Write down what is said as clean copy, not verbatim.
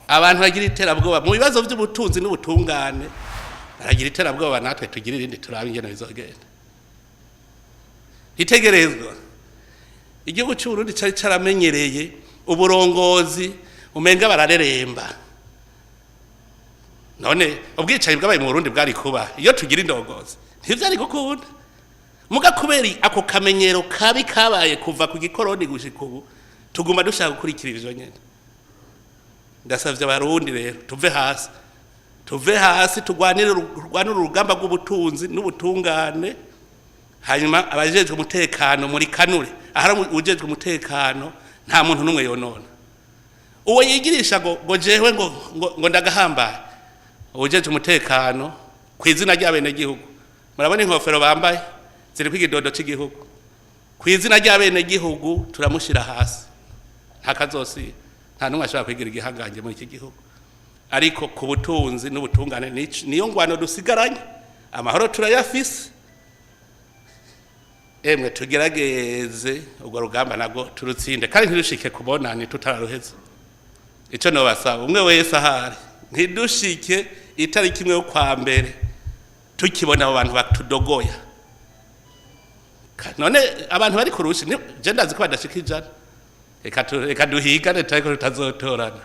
abantu bagira iterabwoba mu bibazo by'ubutunzi n'ubutungane, baragira iterabwoba, natwe tugira irindi turaba ingene bizogenda. Itegerezwa igihugu cy'u Burundi cyari caramenyereye uburongozi umenga barareremba. None ubwicaye bwabaye mu Burundi bwari kuba iyo tugira indongozi ntivyari gukunda. Muga kuberi ako kamenyero kabi kabaye kuva ku gikoroni gushika ubu tuguma dushaka gukurikira ivyo nyene. Ndasavye abarundi rero tuve hasi tugwanire urugamba rw'ubutunzi n'ubutungane, hanyuma abajejwe umutekano muri kanure ahari ujejwe umutekano nta muntu numwe yonona. Uwo yigirisha ngo jewe ngo ndagahambaye ujejwe umutekano kwizina ry'abene gihugu, murabona inkofero bambaye ziri kwigidodo cy'igihugu, kwizina ry'abene gihugu turamushira hasi, ntakazosi nta numwe ashobora kwigira igihanganje muri iki gihugu. Ariko ku butunzi n'ubutungane niyo ngwano dusigaranye, amahoro turayafise. Emwe tugerageze ubwo rugamba nago turutsinde kandi ntidushike kubonana tutararuheza. Ico no basaba umwe wese ahari ntidushike itariki imwe yo kwa mbere tukibona abo bantu batudogoya. None abantu bari kurushi je ndazi ko badashika ijana, reka duhigane tariko tutazotorana.